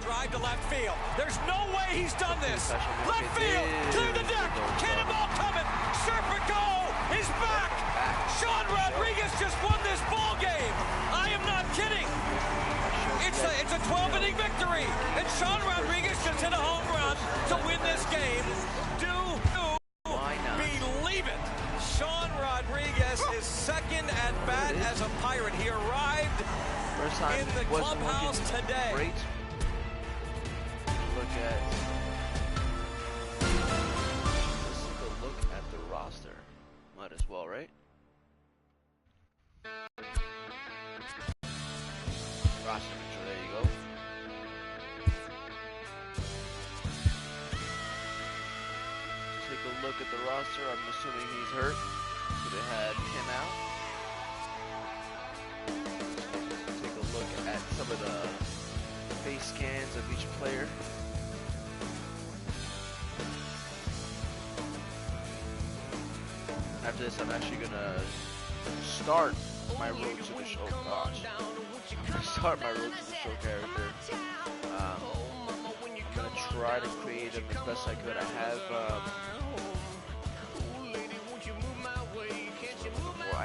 drive to left field. There's no way he's done this. Left field, clear the deck. Cannonball coming. Serpico is back. Sean Rodriguez just won this ball game. I am not kidding. It's a 12-inning victory, and Sean Rodriguez just hit a home run to win this game. Do believe it. Sean Rodriguez is second at bat as a Pirate. He arrived in the clubhouse today. Great. Look at. Let's take a look at the roster. Might as well, right? Roster picture, there you go. Take a look at the roster. I'm assuming he's hurt, so they had him out. Take a look at some of the face scans of each player. After this, I'm actually gonna start my road to the show. Gosh, start my road to the show character. I'm gonna try to create him as best I could. I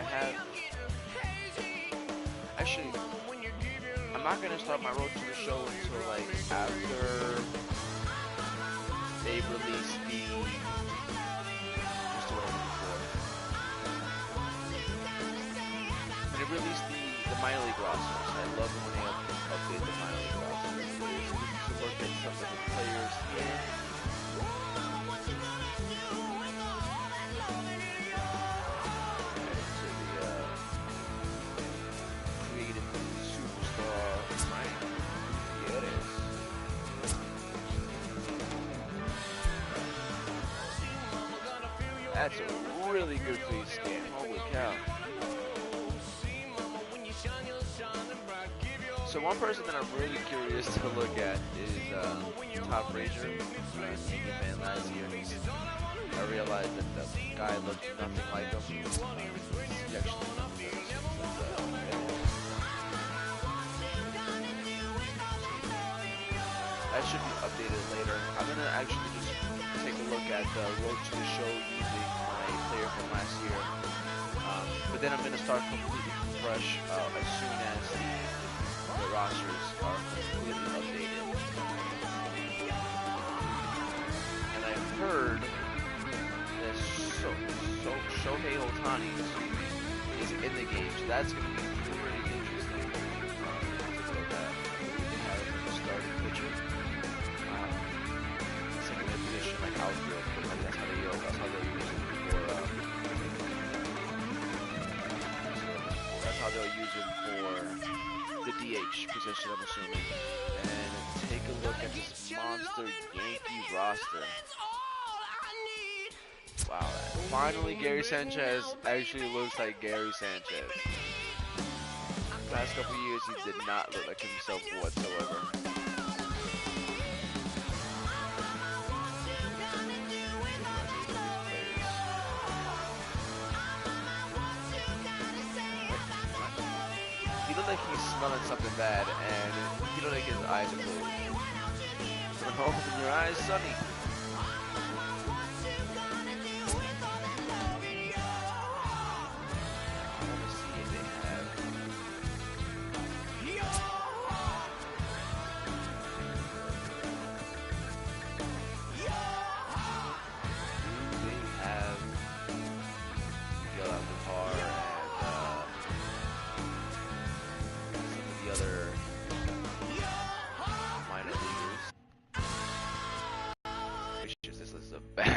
have actually, I'm not gonna start my road to the show until like after they release the minor league rosters. I love when they update the minor league rosters. To look at some of the players in. Creative superstar, right? Yeah, it is. That's a really good face scan. Holy cow. So one person that I'm really curious to look at is Tom Frazier. Man last year. I realized that the guy looked nothing like him. He actually that should be updated later. I'm gonna actually just take a look at the road to the show using my player from last year. But then I'm gonna start completely fresh as soon as the rosters are completely updated. And I've heard that Shohei Ohtani is in the game, so that's going to be pretty interesting. They have a starting pitcher. Secondary position like outfield, but that's how they'll use it for. That's how they'll use it for the DH position, I'm assuming. And take a look at this monster Yankee roster. Wow, finally Gary Sanchez actually looks like Gary Sanchez. The past couple years he did not look like himself whatsoever. He looked like he's smelling something bad, and he looked like his eyes are closed. Open your eyes, Sonny.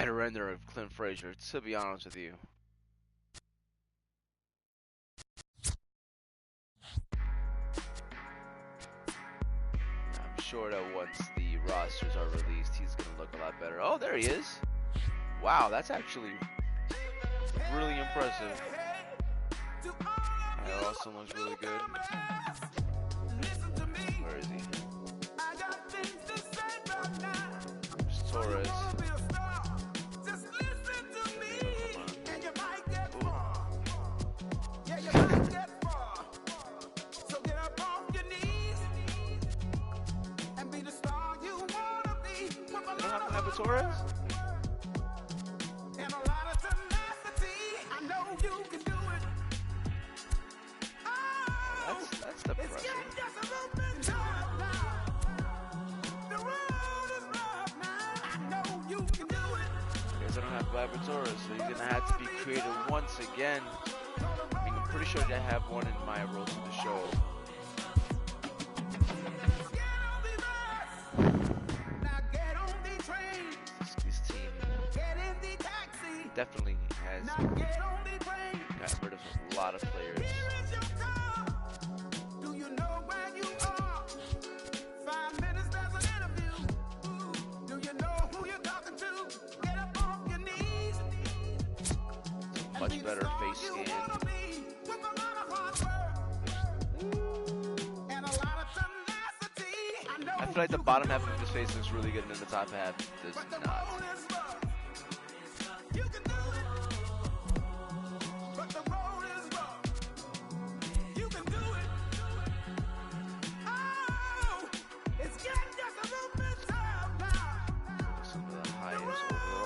Render of Clint Frazier, to be honest with you. I'm sure that once the rosters are released, he's going to look a lot better. Oh, there he is. Wow, that's actually really impressive. That also looks really good. Where is he? There's Torres. So get up off your knees and be the star. Gleyber Torres? That's depressing. Guess I don't have Gleyber Torres, so you're gonna have to be creative once again. I mean, I'm pretty sure I have one in my road to the show. This team definitely has got rid of a lot of players. Much better face scan. I feel like the bottom half of his face looks really good and then the top half does not.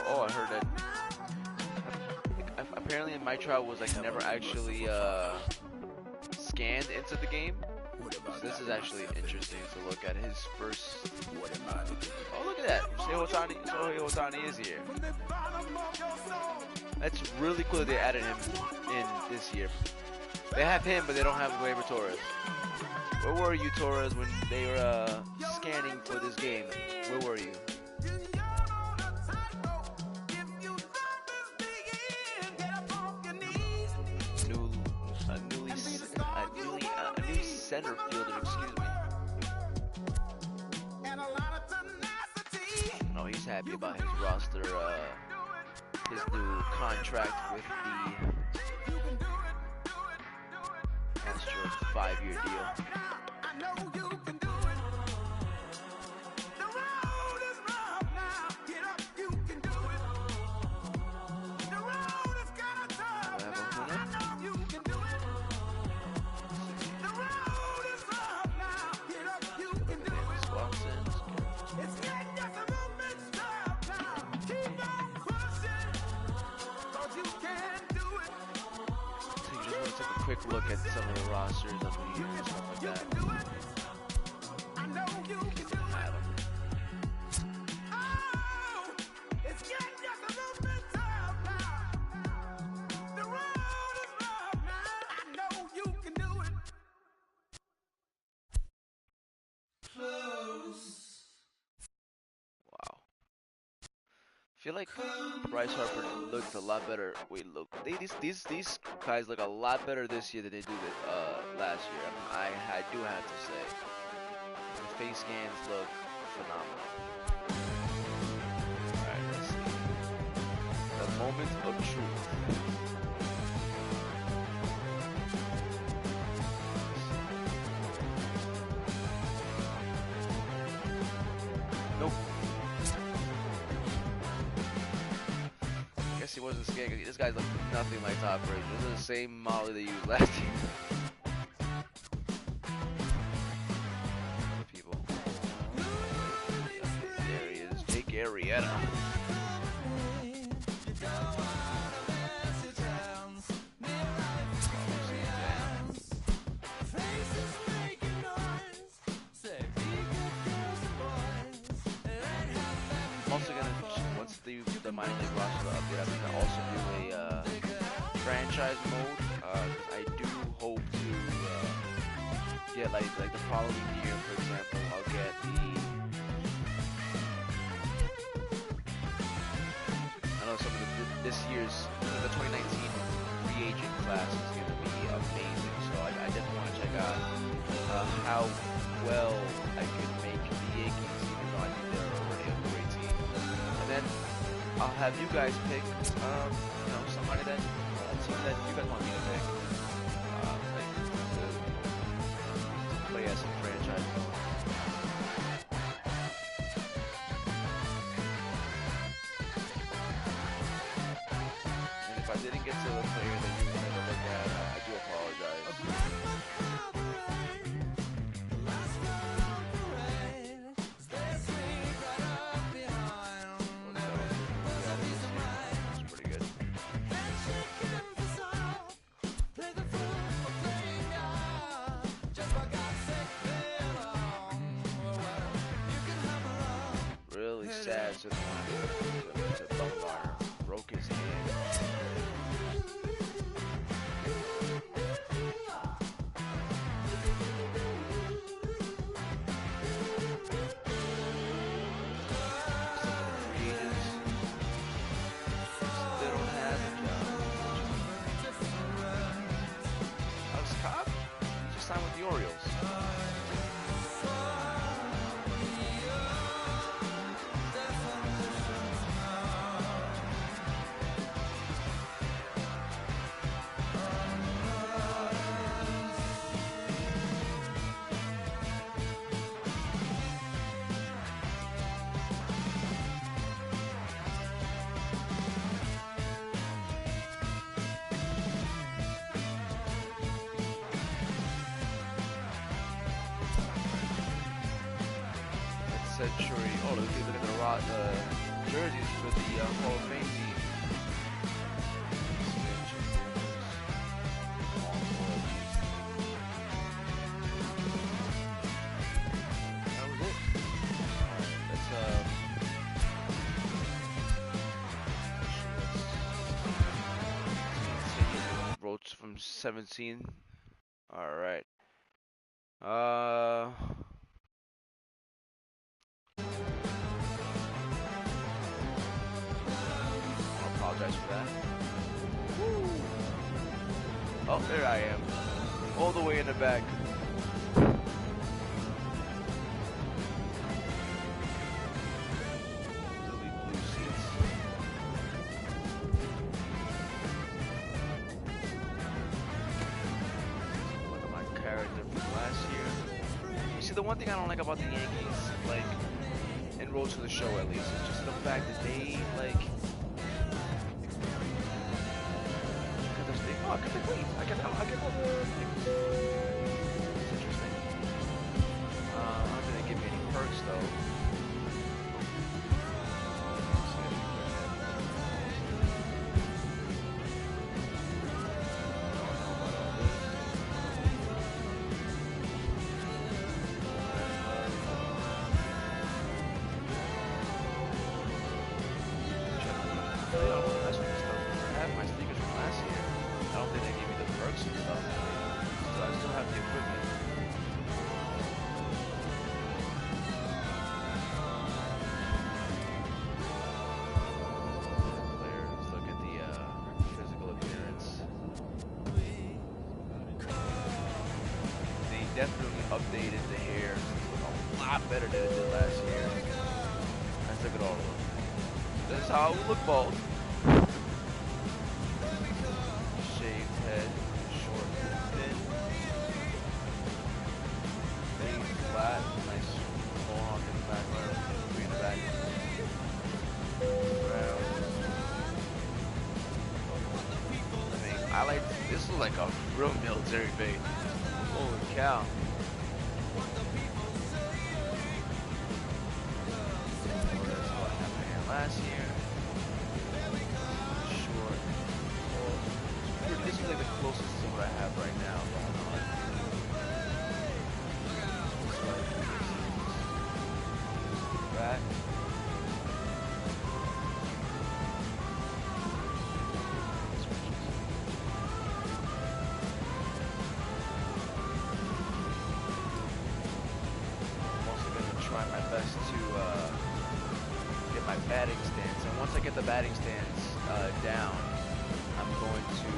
Oh, I heard that. Apparently, my trial was like never actually scanned into the game. So this is actually interesting to look at his first. Oh, look at that! Shohei Ohtani is here. That's really cool that they added him in this year. They have him, but they don't have Gleyber Torres. Where were you, Torres, when they were scanning for this game? Where were you? Center fielder, excuse me. No, he's happy about his roster, his new contract with the Astros 5-year deal. Quick look at some of the rosters of the year and stuff like that. Wow. I feel like Bryce Harper looked a lot better. Wait, look, these guys look a lot better this year than they do last year. I do have to say, the face scans look phenomenal. All right, let's see. The moment of truth. Nope. He wasn't scared because this guy looks nothing like Top Razor. This is the same model they used last year. People. There he is, Jake Arrieta. I'm also gonna, once the minor league roster update, I'm gonna also do a franchise mode. I do hope to get like the following year, for example, I'll get I know some of this year's, the 2019 free agent class is gonna be amazing. So I definitely want to check out how well I could make the Yankees, even though I think they're already a great team. And then I'll have you guys pick, somebody that team that you guys want me to pick, to play as a franchise. And if I didn't get to the player that you wanted to look at, I do apologize. sad. So the Bumgarner broke his hand. With the Orioles. Century. Oh, look at the jerseys for the Hall of Fame team. That was it. That's wrote from 17. All right. Apologize for that. Woo. Oh, there I am. All the way in the back. Really blue seats. Look at my character from last year. You see, the one thing I don't like about the Yankees, like, in Road to the Show at least, is just the fact that they, like, I get all the things. It's interesting. I'm not gonna give me any perks though. Definitely updated the hair. It looks a lot better than it did last year. I took it all over. This is how it would look bald. Shaved head, short, thin. Big, flat, nice mohawk in the back, three in the back. Brown. I mean, I like this. Is like a real military fade. Holy cow. That's what happened here last year. Short. This is like the closest to what I have right now going on. Back. Batting stance, and once I get the batting stance down, I'm going to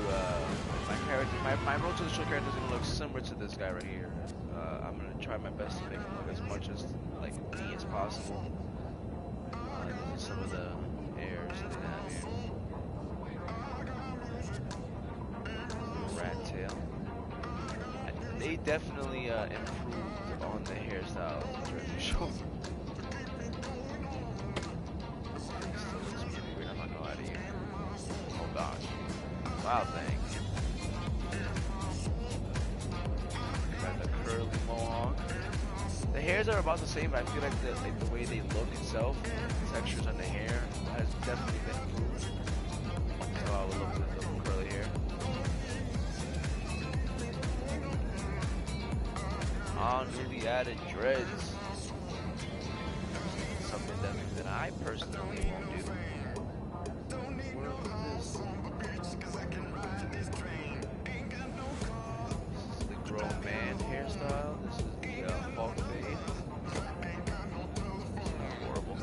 my character, my Road to the Show character is going to look similar to this guy right here. I'm going to try my best to make him look as much as like me as possible. These are some of the airs they have here. Rat tail. They definitely improved on the hairstyle of the Jersey Shore. Wow, thing. Got the curly mohawk. The hairs are about the same, but I feel like the way they look itself, the textures on the hair, has definitely been improved. So I would look with the curly hair. Newly added dreads. Something that I I personally won't do. This is the grown man hairstyle. This is the Hulk fade. Horrible.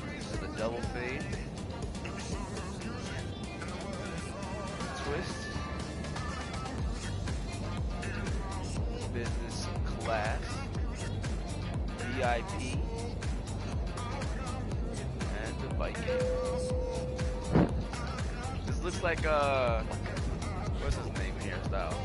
This is the double fade. Twist. Business class. VIP. And the Viking. This looks like what's his name hairstyle?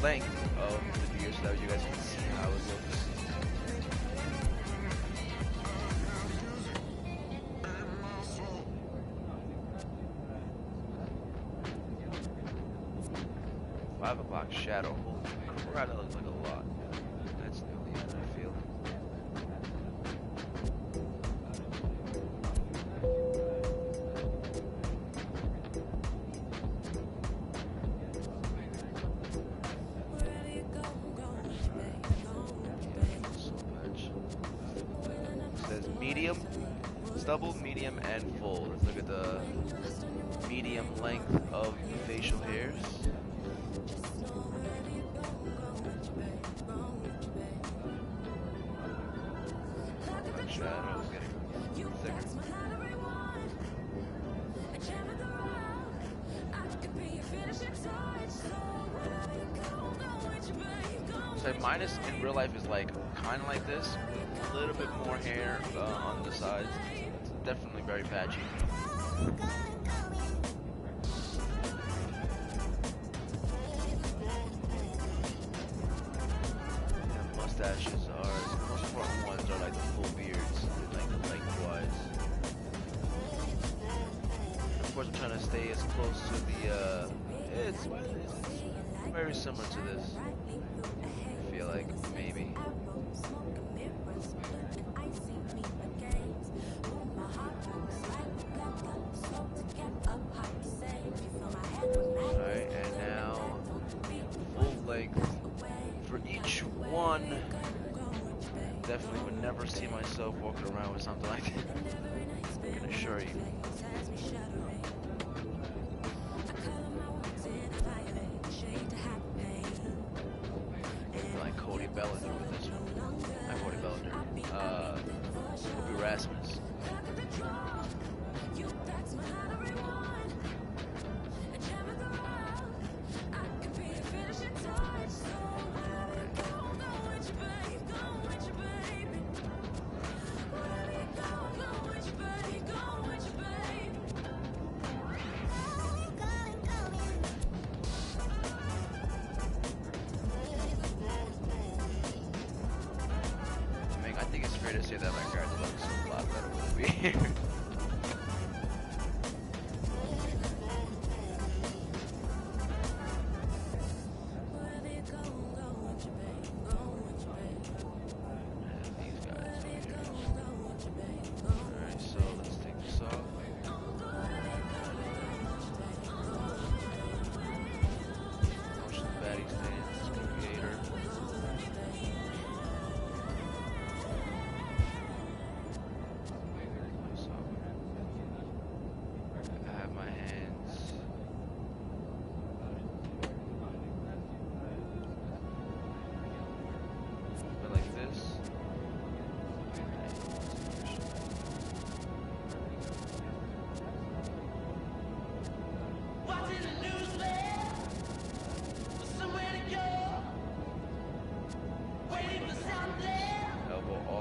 Length of the beer so that you guys can see how it looks. $5 shadow. Holy crap, that looks like a lot. That's nearly it, I feel. Medium, stubble, medium, and full. Let's look at the medium length of facial hairs. Shadow is getting thicker. So minus in real life is like kind of like this. A little bit more hair on the sides. It's definitely very patchy. And mustaches are the most important ones. Are like the full beards, like lengthwise. Of course, I'm trying to stay as close to the. It's very similar to this. I feel like maybe. Alright, and now full length for each one. Definitely would never see myself walking around with something like that. I can assure you. Like Cody Bellinger with this one. Not Cody Bellinger. Kobe Rasmus. I think it's fair to say that my card looks a lot better with a beard. These guys. Alright, so let's take this off. Motion the batting stance, creator.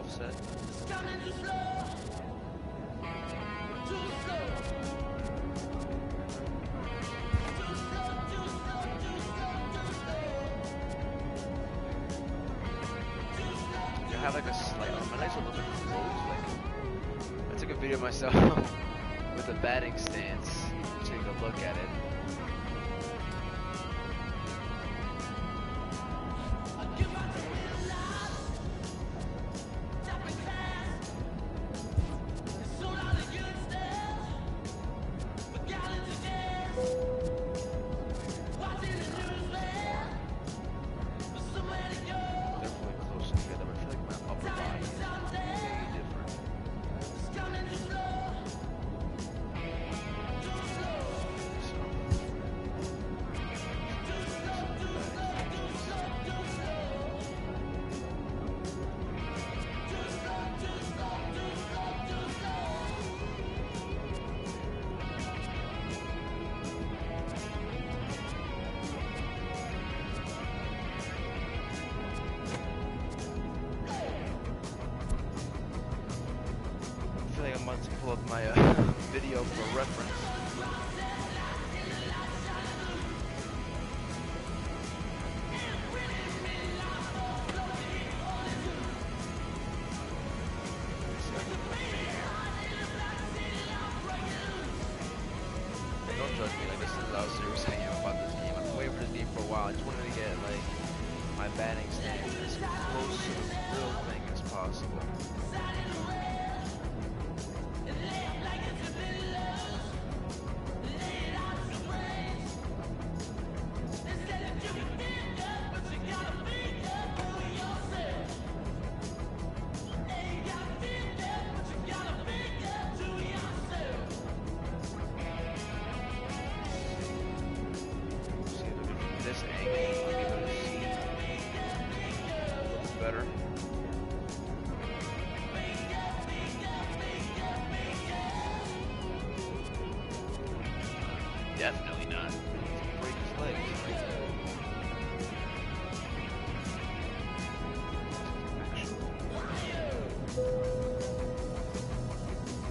offset. I have like a slight, my legs are a little bit closed. Like, I took a video of myself with a batting stance. Take a look at it. I'm about to pull up my video for reference. Don't judge me, like this is how serious I am about this game. I've been waiting for this game for a while. I just wanted to get like my batting stance as close to the real thing as possible. This angle, I'll be able to see a little better. Definitely not. Break his legs.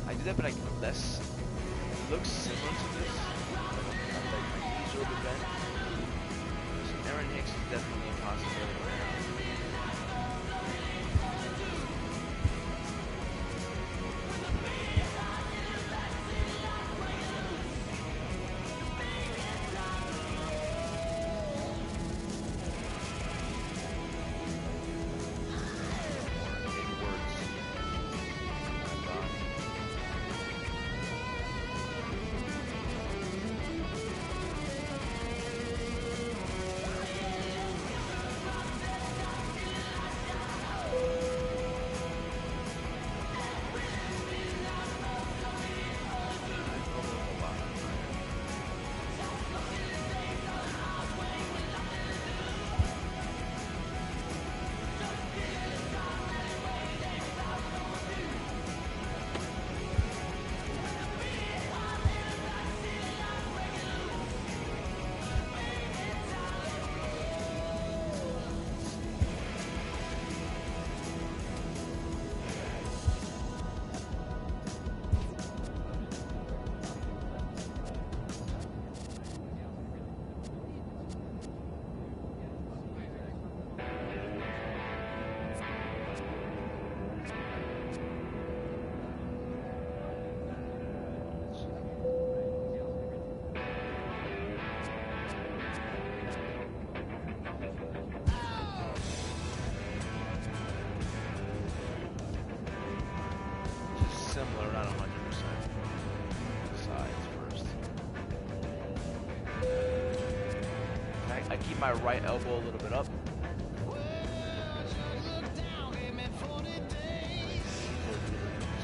I do that, but like less. It looks similar to this. Like my knees are over bent. Aaron Hicks is definitely a possibility right now. Similar, not 100%. Sides first. I keep my right elbow a little bit up.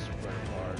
Spread hard.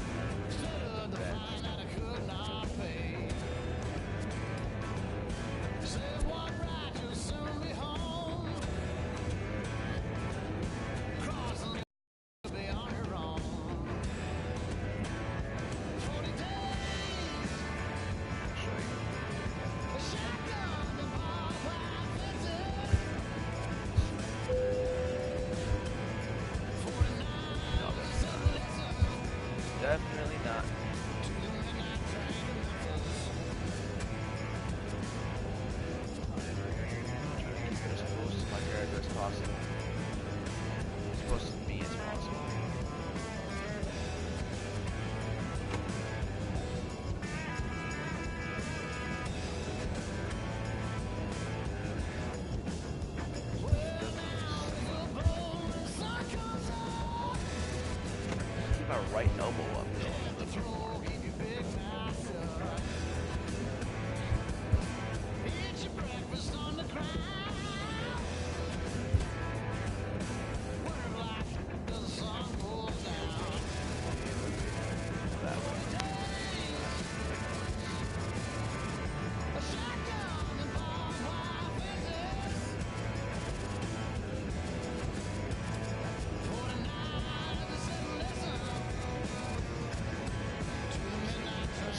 right elbow up though, a little bit more.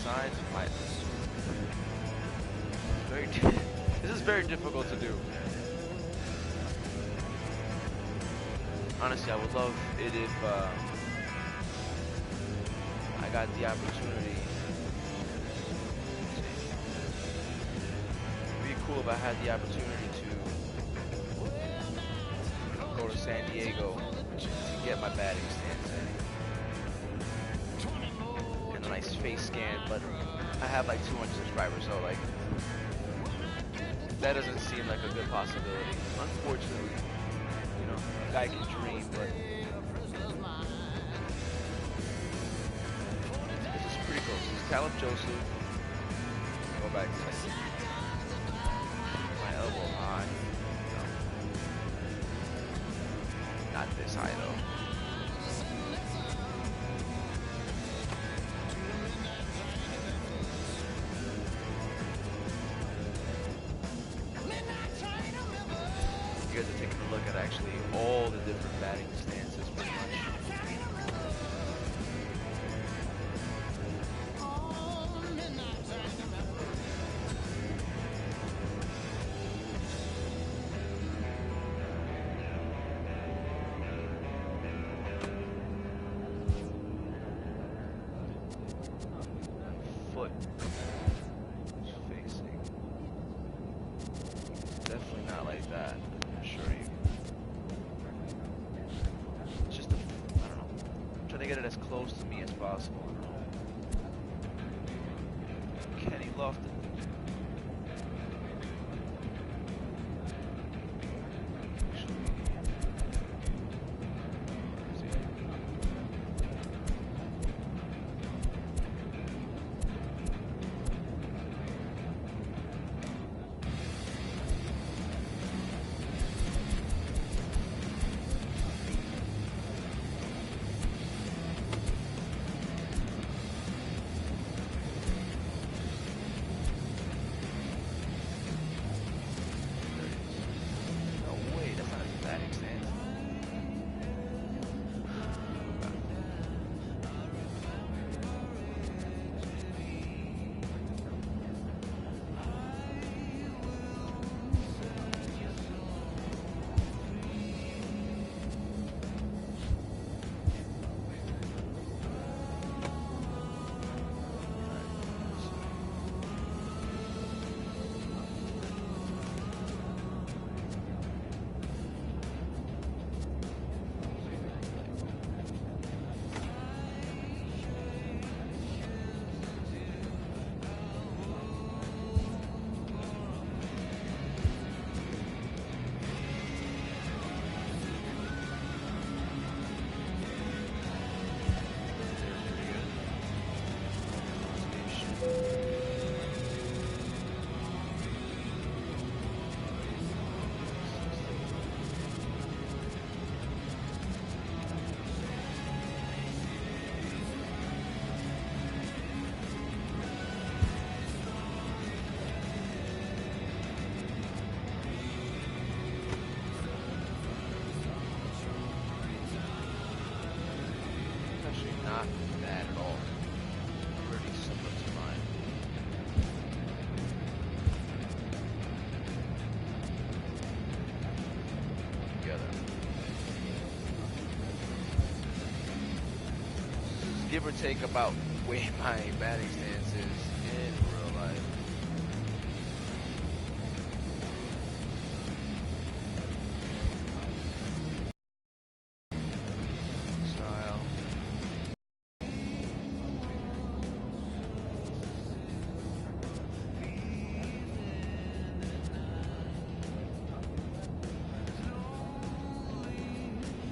Sides of my this is very difficult to do. Honestly, I would love it if I got the opportunity. It'd be cool if I had the opportunity to go to San Diego to get my batting stance in. And a nice face scan, but I have like 200 subscribers, so like that doesn't seem like a good possibility. Unfortunately, you know, a guy can dream, but this is pretty close. This is Caleb Joseph. Go back to my elbow high. Not this high though. You guys are taking a look at actually all the different batting stances pretty much. Foot facing. Definitely not like that. It's just, I don't know, I'm trying to get it as close to me as possible. Kenny Lofton. Not bad at all. Pretty similar to mine. Together. Give or take about where my batting stance is in real life.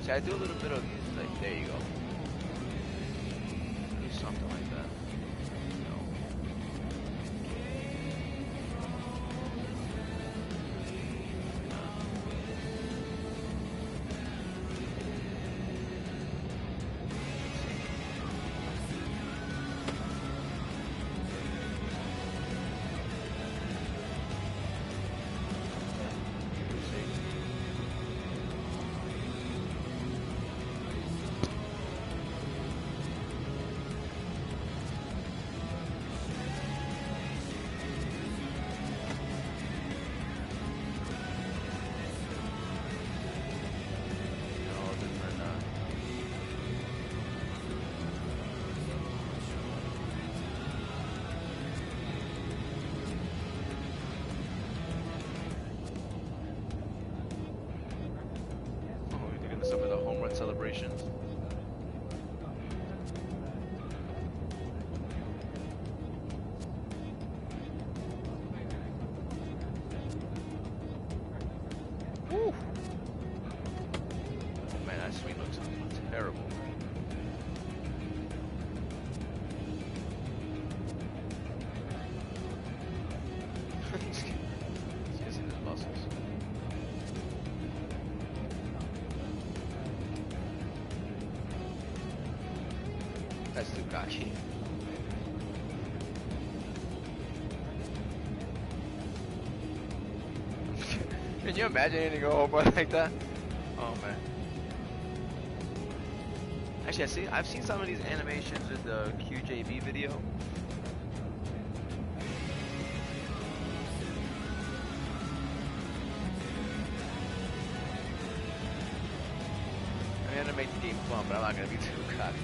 See, I do a little bit of, like, there you go. something like that. No. Some of the home run celebrations. Woo. Oh man, that swing looks terrible. He's kissing his muscles. That's too cocky. Can you imagine hitting to go over like that? Oh man. Actually, I've seen some of these animations in the QJB video. I'm gonna make the game fun, but I'm not gonna be too cocky.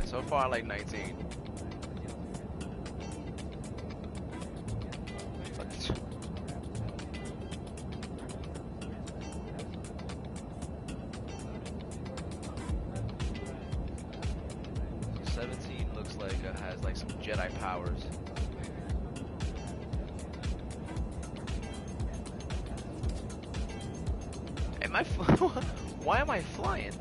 So far, like 19. Looks like it has like some Jedi powers. Am I? Why am I flying?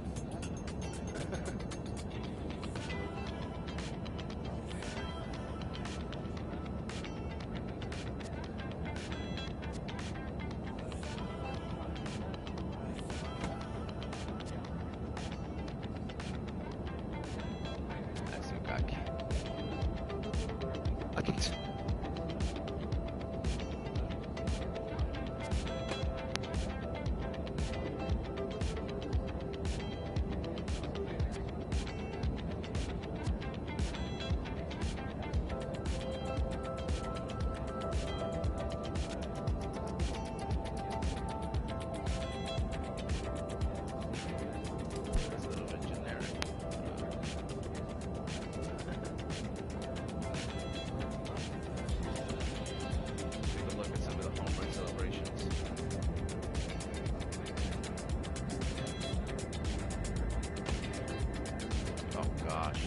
Gosh.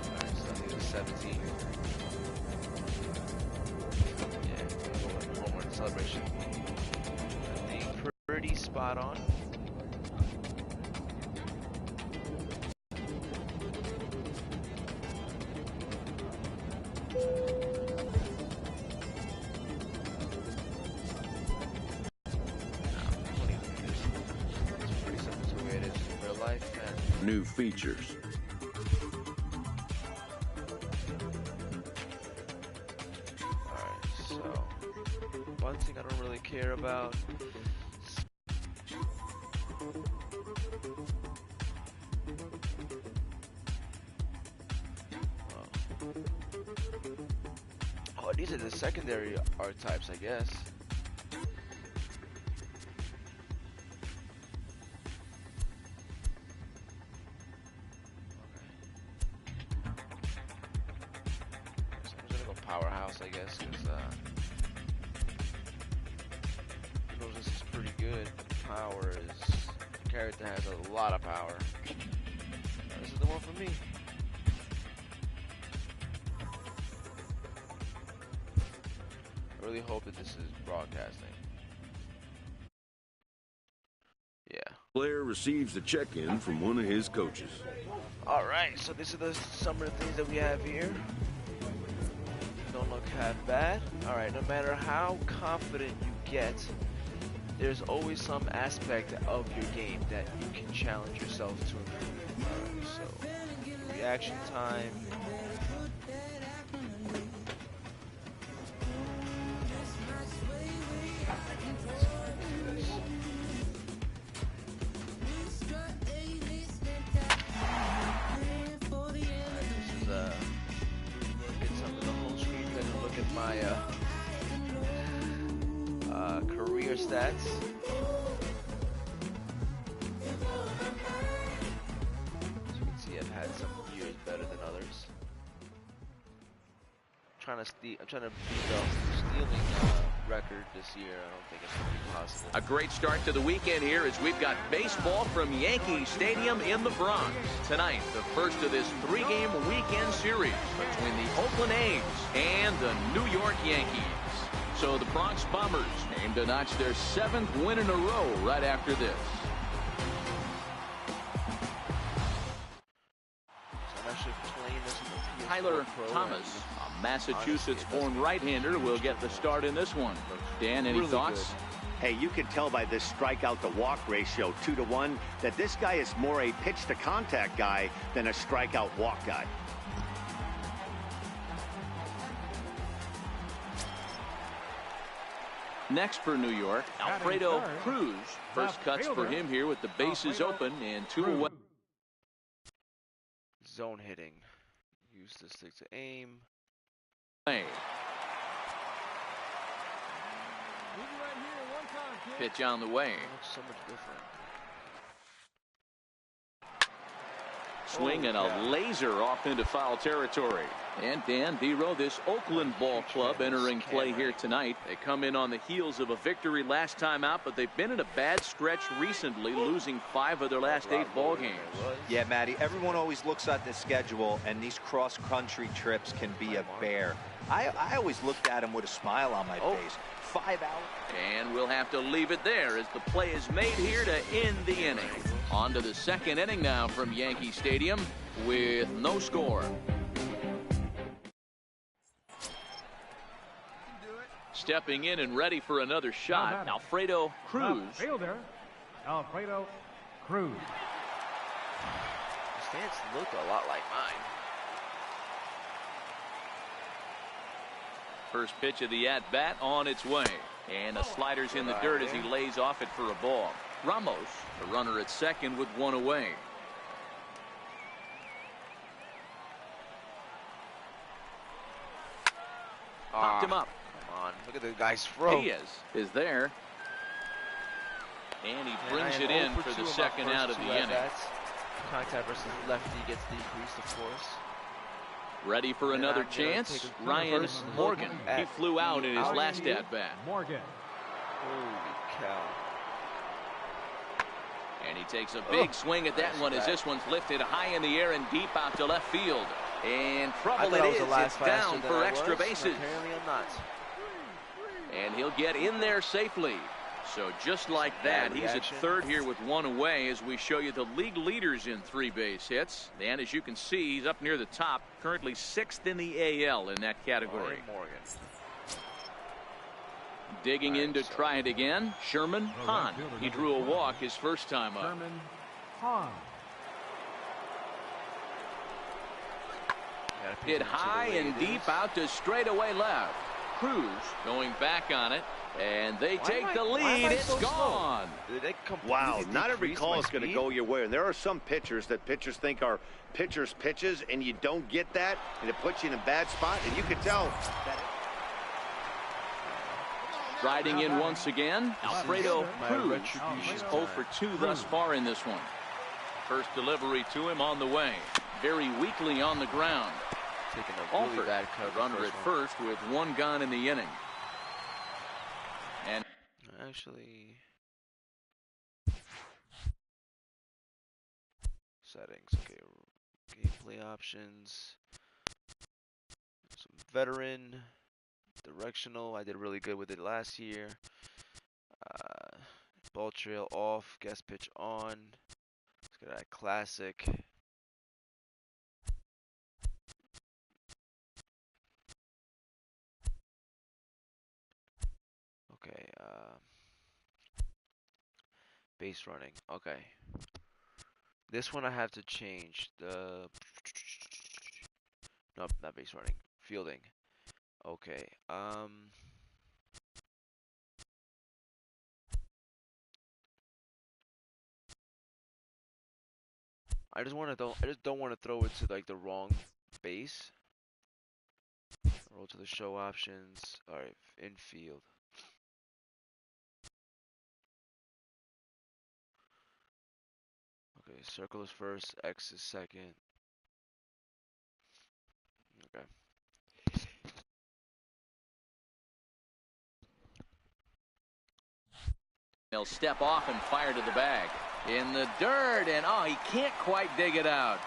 Alright, so I think it's 17. Yeah, home run celebration. I think pretty spot on. new features. Alright, so one thing I don't really care about. Oh, these are the secondary archetypes, I guess. Powerhouse, I guess, because this is pretty good. Power is, the character has a lot of power. This is the one for me. I really hope that this is broadcasting. Yeah. Player receives the check-in from one of his coaches. All right, so this is some of the things that we have here. Don't look half bad. All right, no matter how confident you get, there's always some aspect of your game that you can challenge yourself to improve. All right, so reaction time. Career stats. As you can see, I've had some years better than others. I'm trying to beat the stealing record this year. I don't think it's going to be possible. A great start to the weekend here as we've got baseball from Yankee Stadium in the Bronx. Tonight, the first of this three-game weekend series between the Oakland A's and the New York Yankees. So the Bronx Bombers aim to notch their 7th win in a row right after this. Tyler Thomas, a Massachusetts-born right-hander, will get the start in this one. Dan, any thoughts? Hey, you can tell by this strikeout-to-walk ratio, 2-to-1, that this guy is more a pitch-to-contact guy than a strikeout-walk guy. Next for New York, Alfredo Cruz. First cuts for him here with the bases open and 2 away. Zone hitting. Use the stick to aim. Pitch on the way. Looks so much different. Swing and a laser off into foul territory. And Dan Vero, this Oakland ball club entering play here tonight. They come in on the heels of a victory last time out, but they've been in a bad stretch recently, losing 5 of their last 8 ball games. Yeah, Matty, everyone always looks at the schedule, and these cross-country trips can be a bear. I always looked at them with a smile on my face. 5 out. And we'll have to leave it there as the play is made here to end the inning. On to the second inning now from Yankee Stadium with no score. Stepping in and ready for another shot, Alfredo Cruz. Alfredo Cruz. The stance look a lot like mine. First pitch of the at-bat on its way. And the slider's in the dirt as he lays off it for a ball. Ramos, the runner at second with 1 away. Popped him up. Come on, look at the guy's throw. He is there. And he brings it in for the second out of the inning. Contact versus lefty gets decreased, of course. Ready for another chance. Ryan Morgan. He flew out in his last at-bat. Morgan. Holy cow. And he takes a big swing at that one as this one's lifted high in the air and deep out to left field. And trouble it is. It's down for extra bases. Apparently I'm not. And he'll get in there safely. So just like that, he's at third here with 1 away as we show you the league leaders in 3 base hits. And as you can see, he's up near the top, currently 6th in the AL in that category. Morgan. Digging in to try it again, Sherman Hahn. He drew a walk his first time up. Sherman Hahn. Hit high and deep out to straightaway left. Cruz going back on it, and they take the lead. It's gone. Wow, not every call is going to go your way. And there are some pitchers that pitchers think are pitchers' pitches, and you don't get that, and it puts you in a bad spot, and you can tell that. Riding in once again, Alfredo Cruz. He's 0 for 2 thus far in this one. First delivery to him on the way. Very weakly on the ground. Taking a really bad cover. Runner at first with 1 gone in the inning. And actually, settings. Okay, gameplay options. Some veteran, directional. I did really good with it last year. Ball trail off, guest pitch on. Let's get that classic. Okay, base running. Okay. This one I have to change. Nope, not base running. Fielding. Okay. I just don't want to throw it to like the wrong base. Roll to the show options. All right, infield. Okay, circle is first, X is second. Okay. He'll step off and fire to the bag. In the dirt, and oh, he can't quite dig it out.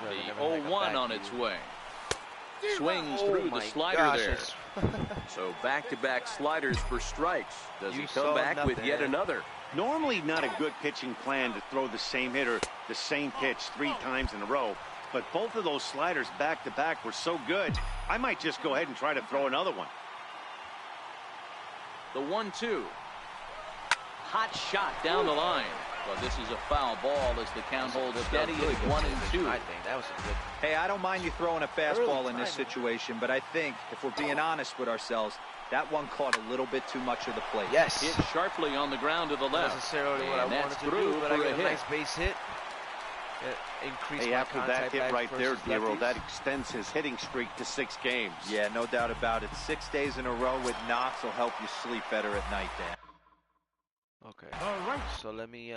The 0-1 on its way. Swings through the slider there. So back-to-back sliders for strikes. Does he come back with yet another? Normally not a good pitching plan to throw the same hitter the same pitch 3 times in a row. But both of those sliders back-to-back were so good, I might just go ahead and try to throw another one. The 1-2. Hot shot down the line. Well, this is a foul ball as the count holds steady at 1-2. I think that was a good. Hey, I don't mind you throwing a fastball in this situation, but I think if we're being honest with ourselves, that one caught a little bit too much of the plate. Yes. Hit sharply on the ground to the left. Not necessarily what I wanted to do, but I got a nice base hit. Hey, after that hit right there, Dero, that extends his hitting streak to 6 games. Yeah, no doubt about it. 6 days in a row with knocks will help you sleep better at night, Dan. Okay. So let me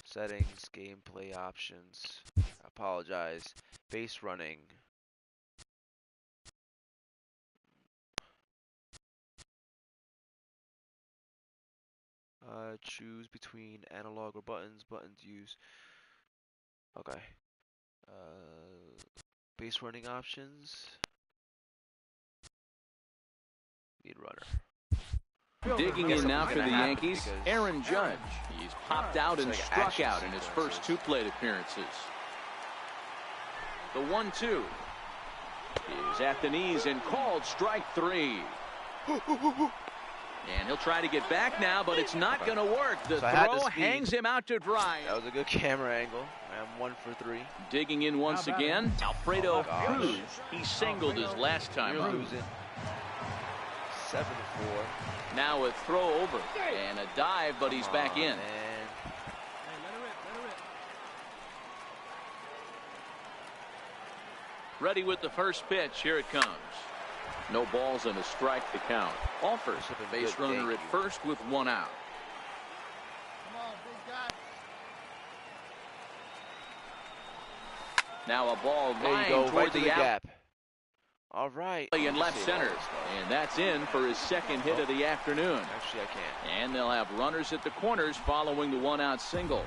settings, gameplay options. I apologize. Base running. Choose between analog or buttons. Buttons use. Okay. Base running options. Lead runner. Digging in now for the Yankees, Aaron Judge. He's popped out and struck out in his first 2 plate appearances. The 1-2 is at the knees and called strike 3. And he'll try to get back now, but it's not going to work. The throw hangs him out to dry. That was a good camera angle. I'm 1 for 3. Digging in once again, Alfredo Cruz. He singled his last time. You're losing. 7-4. Now a throw over and a dive, but he's back in. Man. Ready with the first pitch. Here it comes. No balls and a strike to count. Offers a base runner at first with 1 out. Now a ball lined toward the gap. All right. In left center. And that's in for his second hit of the afternoon. Actually, I can't. And they'll have runners at the corners following the 1-out single.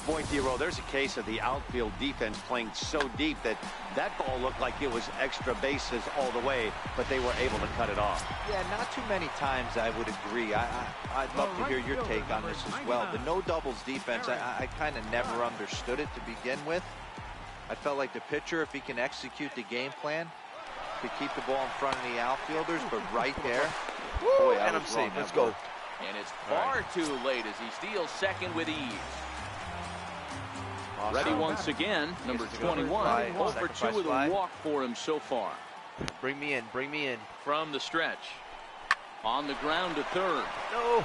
Boy, Dero, there's a case of the outfield defense playing so deep that that ball looked like it was extra bases all the way, but they were able to cut it off. Yeah, not too many times I would agree. I'd love to hear your take on this as well. The no doubles defense, I kind of never understood it to begin with. I felt like the pitcher, if he can execute the game plan, to keep the ball in front of the outfielders, but right there. Boy, And I'm safe. Let's go. And it's far too late as he steals second with ease. Awesome. Ready once again, number 21. 0 for 2 with a walk for him so far. Bring me in. Bring me in. From the stretch. On the ground to third. No.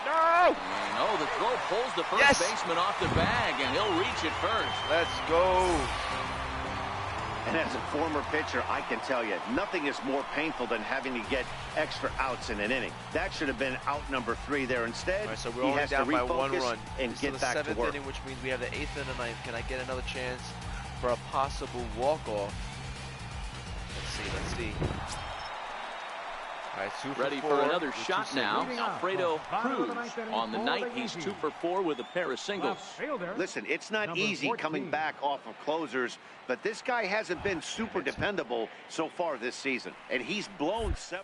No. And oh, the throw pulls the first baseman off the bag, and he'll reach it first. Let's go. And as a former pitcher, I can tell you, nothing is more painful than having to get extra outs in an inning. That should have been out number 3 there. Instead, so we're he only has down to by refocus 1 run and get back to the 7th work. inning, which means we have the 8th and the 9th. Can I get another chance for a possible walk-off? Let's see. All right, 2 for Ready 4. for another shot now. Alfredo Cruz. On the night, he's 2 for 4 with a pair of singles. Listen, it's not easy coming back off of closers, but this guy hasn't been super dependable so far this season, and he's blown 7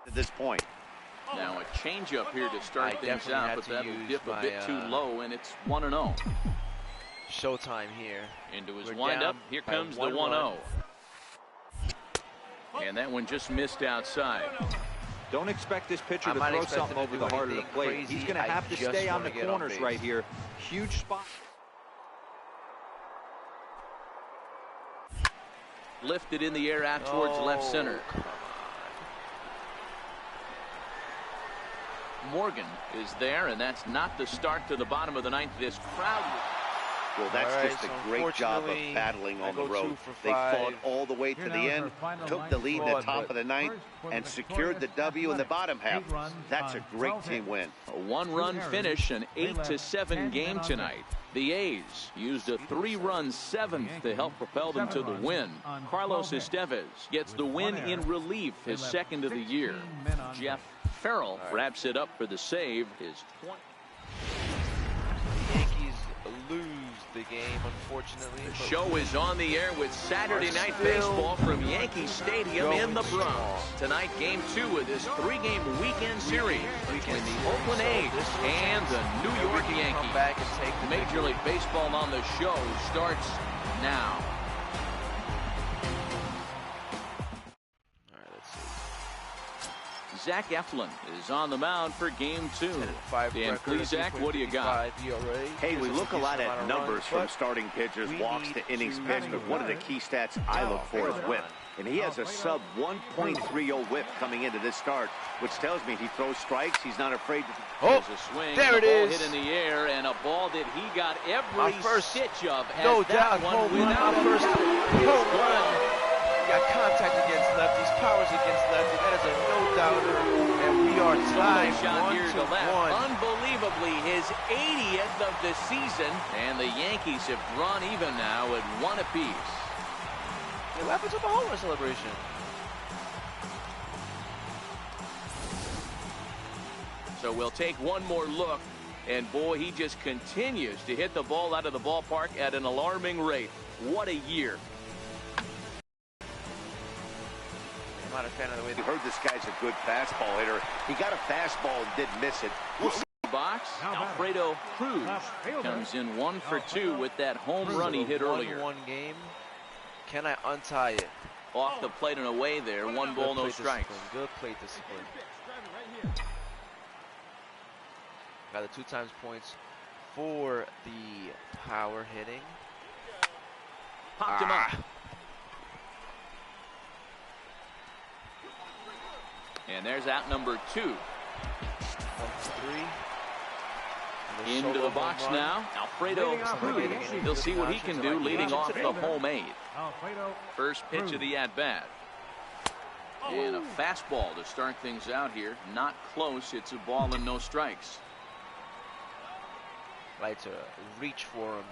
to this point. Now a changeup here to start things out, but that will dip a bit too low, and it's 1-0. Showtime here. Into his windup. Here comes the 1-0. And that one just missed outside. Don't expect this pitcher to throw something over the heart of the plate. He's going to have to stay on the corners right here. Huge spot. Lifted in the air out towards left center. Morgan is there, and that's not the start to the bottom of the 9th. This crowd. Well, that's just a great job of battling on the road. They fought all the way to the end, took the lead in the top of the 9th, and secured the W in the bottom half. That's a great team win. A 1-run finish, an 8-7 game tonight. The A's used a 3-run 7th to help propel them to the win. Carlos Estevez gets the win in relief, his 2nd of the year. Jeff Farrell wraps it up for the save, his 20th. Yankees lose the game, unfortunately. The show is on the air with Saturday Night Baseball from Yankee Stadium in the Bronx. Tonight, Game 2 of this 3-game weekend series between the Oakland A's and the New York Yankees. Major League Baseball on the show starts now. Zach Eflin is on the mound for Game 2. Dan Plesac, what do you got? Hey, we look a lot at numbers from starting pitchers, walks to innings pitched, but one of the key stats I look for is whip. And he has a sub 1.30 whip coming into this start, which tells me he throws strikes. He's not afraid to. There's a swing. There it is. Hit in the air, and a ball that he got every stitch of. No doubt. One without first home run. Got contact against lefties, powers against lefties. That is a no-doubter, and we are tied 1-1. Unbelievably, his 80th of the season, and the Yankees have drawn even now at 1 apiece. What happened to the home run celebration? So we'll take one more look, and boy, he just continues to hit the ball out of the ballpark at an alarming rate. What a year. I'm not a fan of the way We heard this guy's a good fastball hitter. He got a fastball and didn't miss it. We'll see. Box, Alfredo Cruz comes in 1 for 2 with that home run he hit earlier. 1-1 game. Can I untie it? Off the plate and away there. 1 ball, no strikes. Good plate discipline. Got the 2 times points for the power hitting. Popped him up. And there's out number 2. 1-3. Into the box now. Alfredo Cruz. He'll see what he can do leading off the home 8. First pitch of the at-bat. And a fastball to start things out here. Not close. It's a ball and no strikes. Like to reach for him.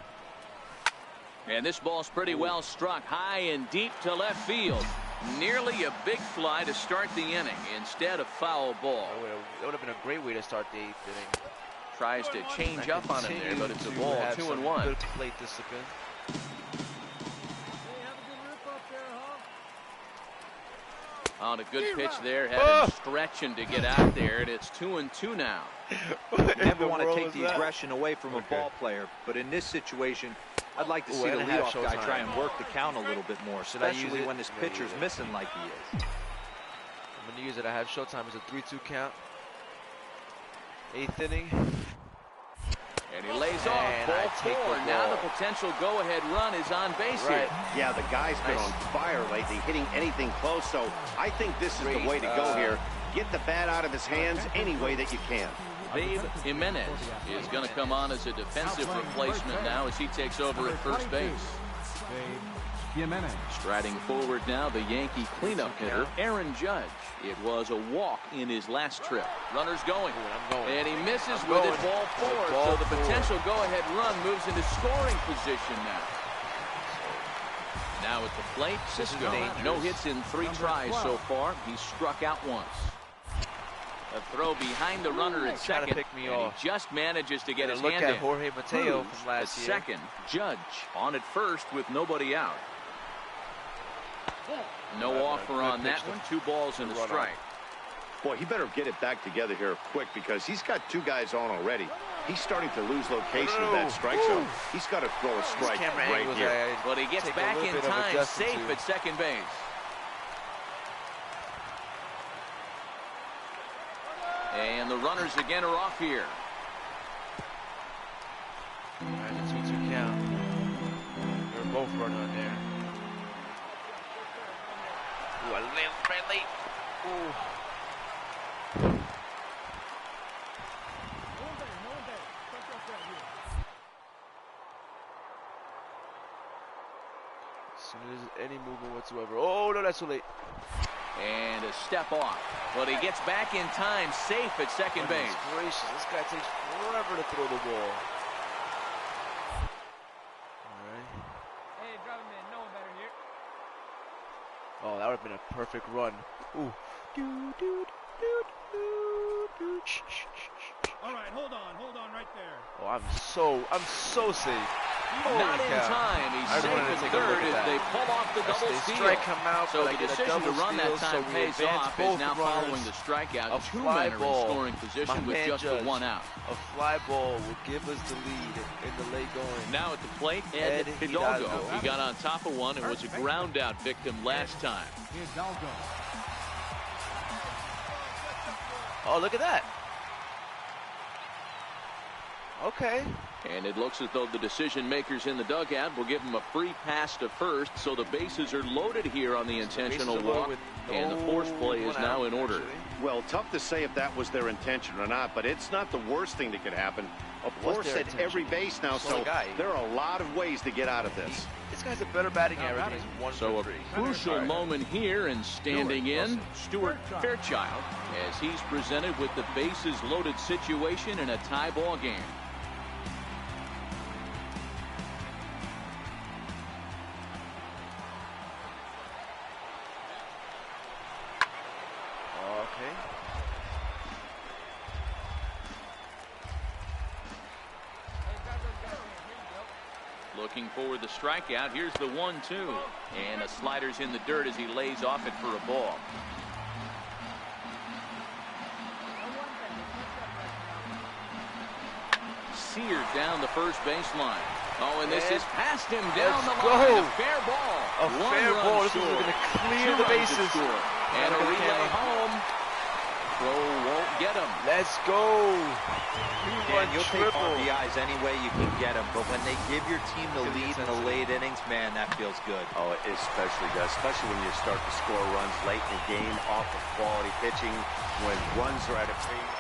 And this ball's pretty well struck high and deep to left field. Nearly a big fly to start the inning instead of foul ball. That would have been a great way to start the 8th inning. Tries to change up on him there, but it's a ball. 2-1. Good plate discipline. On a good pitch there, had him stretching to get out there, and it's 2-2 now. You never want to take the aggression away from a ball player, but in this situation, I'd like to see the leadoff guy try and work the count a little bit more, especially when this pitcher's missing like he is. I'm going to use it. I have showtime. It's a 3-2 count. 8th inning. And he lays off. Ball 4. Now the potential go-ahead run is on base here. Yeah, the guy's been on fire lately, hitting anything close. So I think this is the way to go here. Get the bat out of his hands any way that you can. Babe Jimenez is going to come on as a defensive replacement now as he takes over at first base. Striding forward now, the Yankee cleanup hitter, Aaron Judge. It was a walk in his last trip. Runners going. And he misses with it, ball 4. So the potential go-ahead run moves into scoring position now. Now at the plate, Cisco. No hits in 3 tries so far. He's struck out once. A throw behind the runner at second. He just manages to get his hand in. Jorge Mateo from last year. Second, Judge on at first with nobody out. No offer on that one. 2 balls and a strike. Boy, he better get it back together here quick because he's got 2 guys on already. He's starting to lose location of that strike zone. He's got to throw a strike right here. But he gets back in time, safe at second base. And the runners again are off here. All right, a 2-2 count. They're both running on there. Ooh, a little friendly. Ooh. As soon as any movement whatsoever. Oh, no, that's too late. And a step off. But he gets back in time, safe at second base. Gracious, this guy takes forever to throw the ball. All right. Hey, drop him in. No one better here. Oh, that would have been a perfect run. Ooh. All right, hold on right there. Oh, I'm so safe. Not in time. He's safe at third as they pull off the double steal. So the decision to run that time pays off is now following the strikeout. 2 men are in scoring position with just the 1 out. A fly ball will give us the lead in the late going. Now at the plate, Ed Hidalgo. He got on top of one and was a ground out victim last time. Oh, look at that. Okay. And it looks as though the decision makers in the dugout will give him a free pass to first, so the bases are loaded here on the intentional walk, and the force play is now in order. Well, tough to say if that was their intention or not, but it's not the worst thing that could happen. A force at every base now, so there are a lot of ways to get out of this. This guy's a better batting average. So a crucial moment here, and standing in, Stuart Fairchild, as he's presented with the bases loaded situation in a tie ball game. Looking for the strikeout. Here's the 1-2. And a slider's in the dirt as he lays off it for a ball. Seared down the first baseline. Oh, and this is past him down the line. A fair ball. A fair ball. This is going to clear the bases. And a relay home. Throw won't get him. Let's go. Dan, you'll take RBIs any way you can get them, but when they give your team the lead in the late innings, man, that feels good. Oh, it especially does, especially when you start to score runs late in the game off of quality pitching, when runs are at a pace.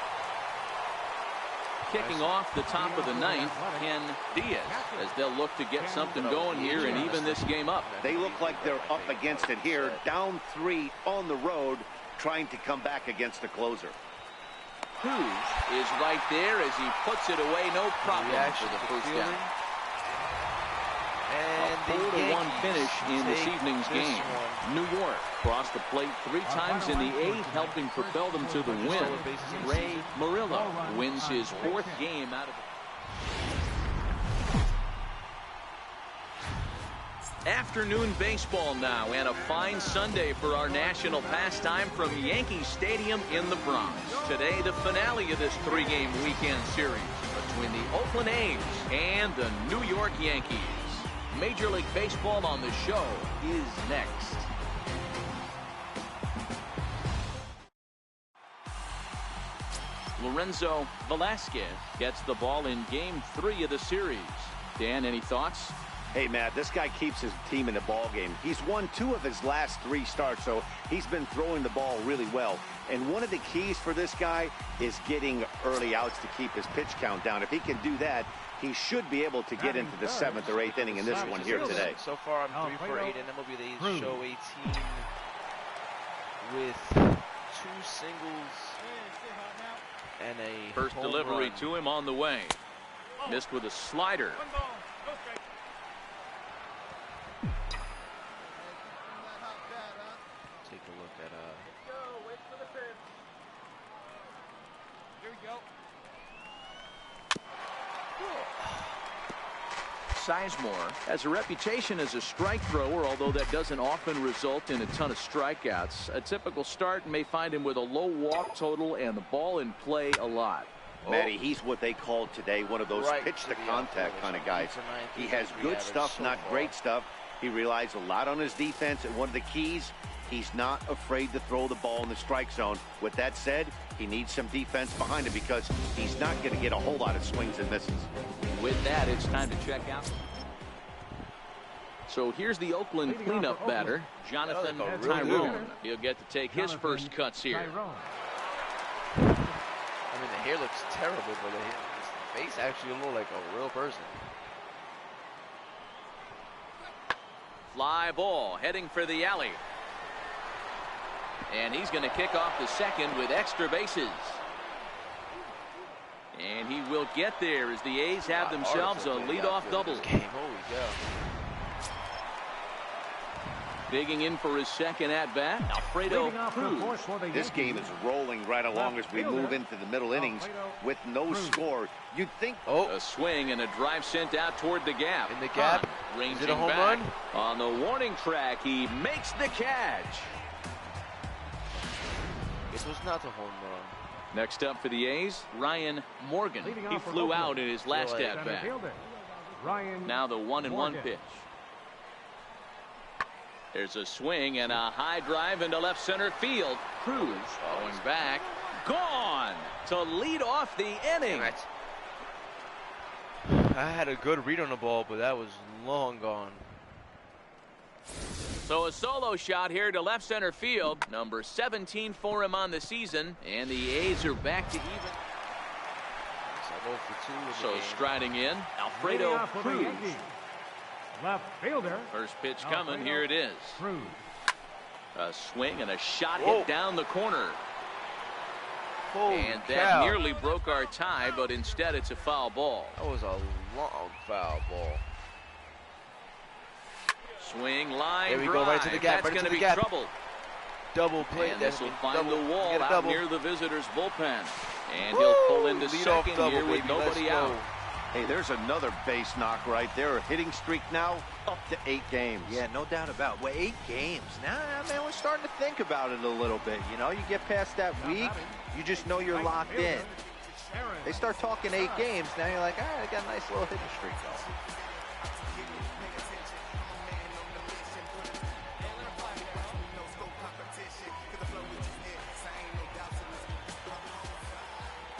Kicking off the top of the 9th, Ken Diaz, as they'll look to get something going here and even this game up. They look like they're up against it here, down 3 on the road, trying to come back against the closer. Cruz is right there as he puts it away, no problem for the first down. And a 4-1 finish in this evening's game. New York crossed the plate 3 times in the 8th, helping propel them to the win. Ray Murillo wins his 4th game out of the... Afternoon baseball now, and a fine Sunday for our national pastime from Yankee Stadium in the Bronx. Today, the finale of this 3-game weekend series between the Oakland A's and the New York Yankees. Major League Baseball on the Show is next. Lorenzo Velasquez gets the ball in Game 3 of the series. Dan, any thoughts? Hey, Matt, this guy keeps his team in the ball game. He's won 2 of his last 3 starts, so he's been throwing the ball really well. And one of the keys for this guy is getting early outs to keep his pitch count down. If he can do that, he should be able to get into the 7th or 8th inning in this one here today. So far, I'm 3 for 8 in MLB. They show 18 with 2 singles and a first delivery to him on the way. Missed with a slider. Take a look at Wait for the pitch. Here we go. Sizemore has a reputation as a strike thrower, although that doesn't often result in a ton of strikeouts. A typical start may find him with a low walk total and the ball in play a lot. Matty, he's what they call today one of those pitch-to-contact kind of guys. He has good stuff, not great stuff. He relies a lot on his defense, and one of the keys, he's not afraid to throw the ball in the strike zone. With that said, he needs some defense behind him because he's not going to get a whole lot of swings and misses. With that, it's time to check out. So here's the Oakland cleanup batter, Jonathan Tyrone. He'll get to take his first cuts here. I mean, the hair looks terrible, but his face actually looks like a real person. Fly ball heading for the alley. And he's going to kick off the second with extra bases. And he will get there as the A's have themselves a leadoff double. Holy cow. Digging in for his second at-bat, Alfredo Cruz. This game is rolling right along as we move into the middle innings with no score. You'd think a swing and a drive sent out toward the gap. In the gap. Ranging Is it a home back run? on the warning track. He makes the catch. It was not a home run. Next up for the A's, Ryan Morgan. He flew out in his last at-bat. Now the 1-1 pitch. There's a swing and a high drive into left center field. Cruz going back. Gone to lead off the inning. I had a good read on the ball, but that was long gone. So a solo shot here to left center field. Number 17 for him on the season. And the A's are back to even. So striding in, Alfredo Cruz. Left fielder. First pitch coming. Here it is. A swing and a shot hit down the corner. And that nearly broke our tie, but instead it's a foul ball. That was a long foul ball. Swing line. There we drive. go, right to the gap. That's going to be trouble. Double play. And this will find the wall out near the visitor's bullpen. And Woo! he'll pull into Lead second off double, here with baby. nobody out. Hey, there's another base knock right there. A hitting streak now up to 8 games. Yeah, no doubt about it. Well, 8 games. Now, man, we're starting to think about it a little bit. You know, you get past that week, you just know you're locked in. They start talking 8 games, now you're like, all right, I got a nice little hitting streak going.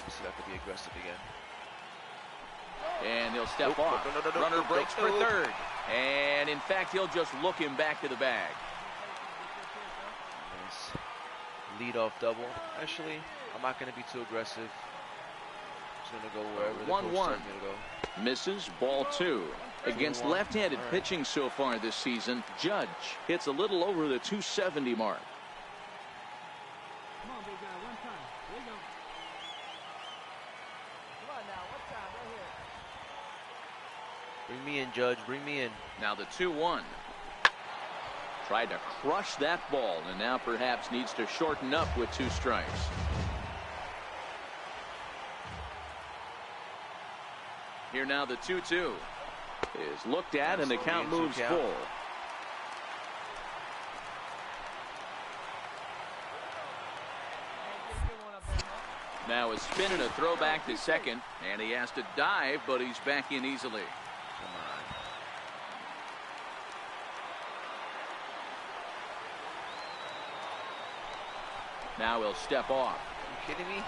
So that could be aggressive again. And he'll step off. Runner breaks for third. And in fact, he'll just look him back to the bag. Nice lead-off double. Actually, I'm not going to be too aggressive. Just going to go wherever the coach tells me to go. Misses, ball 2. Against left-handed pitching so far this season, Judge hits a little over the 270 mark. Come on, big guy, one time. There you go. Come on now, one time, right here. Bring me in, Judge. Bring me in. Now the 2-1. Tried to crush that ball, and now perhaps needs to shorten up with 2 strikes. Here now the 2-2 is looked at, and the count moves full. Now a spin and a throw back to second, and he has to dive, but he's back in easily. Now he'll step off. Are you kidding me?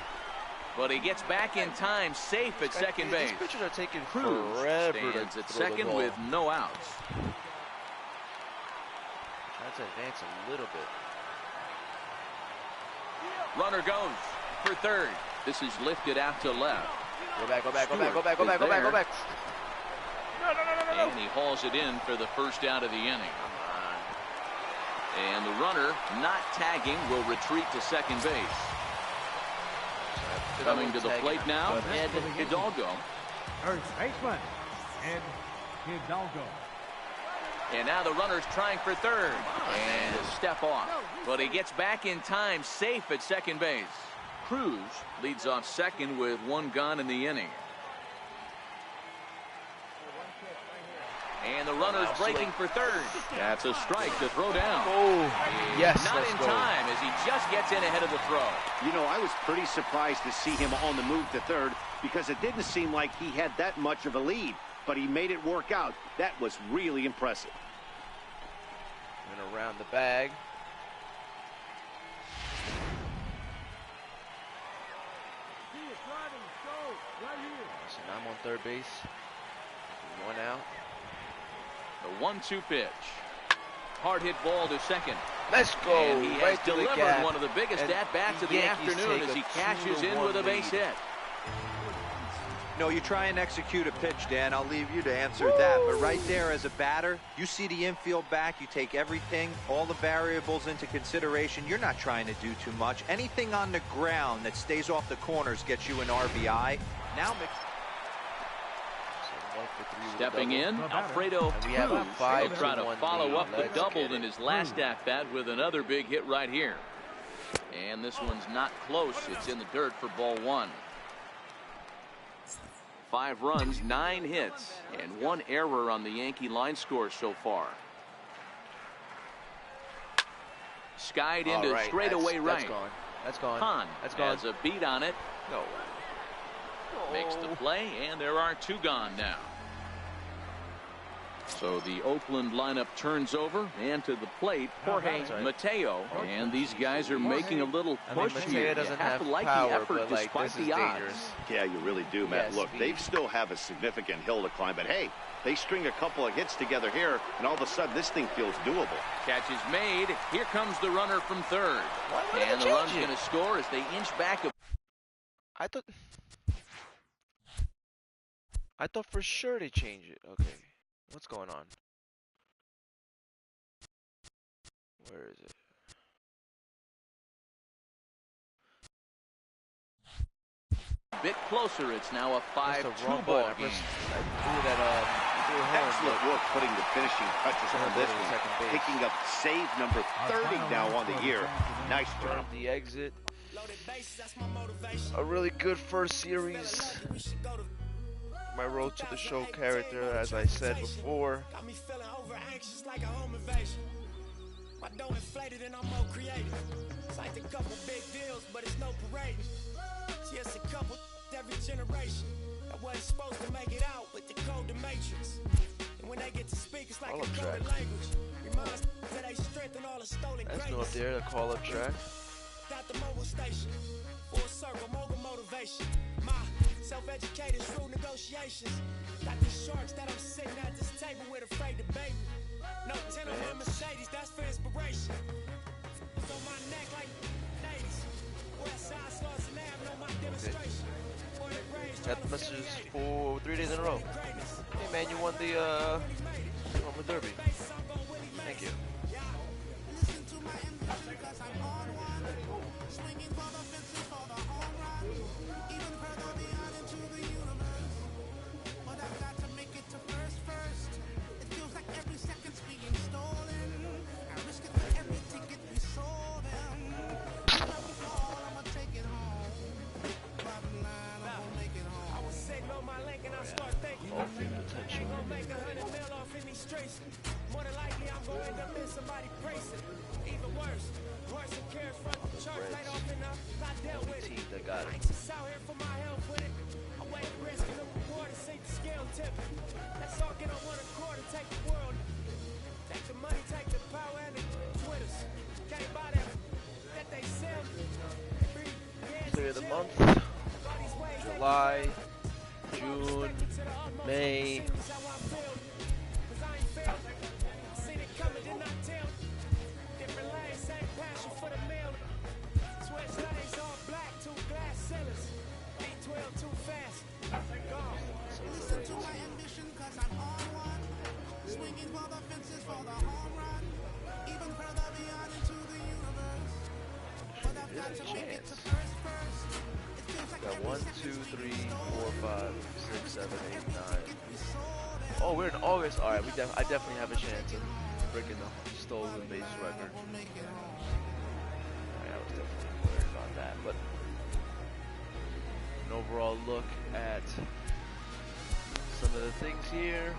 But he gets back in time, safe at second base. These pitchers are taking Cruz forever stands to at throw the second ball. with no outs. Trying to advance a little bit. Runner goes for third. This is lifted out to left. Go back, go back, go back, go Stewart back, go is back, go back, go there. back. No. And he hauls it in for the first out of the inning. Come on. And the runner, not tagging, will retreat to second base. Coming to the plate now, Ed Hidalgo. First baseman, Ed Hidalgo. And now the runner's trying for third. And a step off. But he gets back in time, safe at second base. Cruz leads off second with one gone in the inning. And the runner's breaking for third. That's a strike to throw down. Oh, yes, Not in time as he just gets in ahead of the throw. You know, I was pretty surprised to see him on the move to third because it didn't seem like he had that much of a lead, but he made it work out. That was really impressive. And around the bag. So now I'm on third base. One out. The 1-2 pitch. Hard hit ball to second. Let's go. And he right has to the delivered gap. one of the biggest And at-bats of the Yankees afternoon take as he a cashes in 2-1 with a base lead. hit. No, you try and execute a pitch, Dan. I'll leave you to answer that. But right there as a batter, you see the infield back. You take everything, all the variables into consideration. You're not trying to do too much. Anything on the ground that stays off the corners gets you an RBI. Now mix. Stepping in, Alfredo And we have a Cruz will try to 5-1 follow lead. up the Let's double get in it. his last at-bat with another big hit right here. And this one's not close. It's in the dirt for ball one. 5 runs, 9 hits, and 1 error on the Yankee line score so far. Skied into straightaway right. That's gone. That's gone. Hahn That's gone. has a beat on it. No. Makes the play, and there are 2 gone now. So the Oakland lineup turns over, and to the plate, Jorge Mateo. And these guys are making a little push here. You doesn't have have to like power, the effort but, like, despite this is the odds. dangerous. Yeah, you really do, Matt. Yes, Look, speed. they still have a significant hill to climb, but hey, they string a couple of hits together here, and all of a sudden this thing feels doable. Catch is made. Here comes the runner from third. Why And the change run's it? going to score as they inch back. I thought for sure they change it. Okay. What's going on? Where is it? Bit closer. It's now a 5-2 ball game. Excellent work putting the finishing touches on this one. Picking up save number 30 now on the year. Nice job. The exit. A really good first series. My road to the show character, as I said before. Got me feeling over anxious like a home invasion. My dough inflated and I'm more creative. Signed a couple big deals, but it's no parade. Just a couple every generation. I wasn't supposed to make it out, but they code the matrix. And when they get to speak, it's like a coded language. Reminds that they strengthen all the stolen That's greatness. no up there, the call-up track. Got the mobile station. Full circle, mogul motivation. My self-educated through negotiations. Got these sharks that I'm sitting at this table with afraid to bait me. No 10 on my Mercedes, that's for inspiration. It's on my neck like 80s. West side slots and have no my demonstration. Got the messages for 3 days in a row. Hey man, you won the Roman Derby. Thank you. More than likely, I'm going to end up in somebody praising. Even worse than cares from the church right off in the not dealt with it. That got I it. ain't just out here for my health with it. I weigh the risk and the reward and see the scale tipping. Let's all get on one accord and take the world. Take the money, take the power, and the Twitters. Can't buy that they sell. of the month. July, June, May. Got 1, 2, 3, 4, 5, 6, 7, 8, 9. Oh, we're in August. All right, I definitely have a chance of breaking the stolen base record. I was definitely worried about that, but an overall look at some of the things here.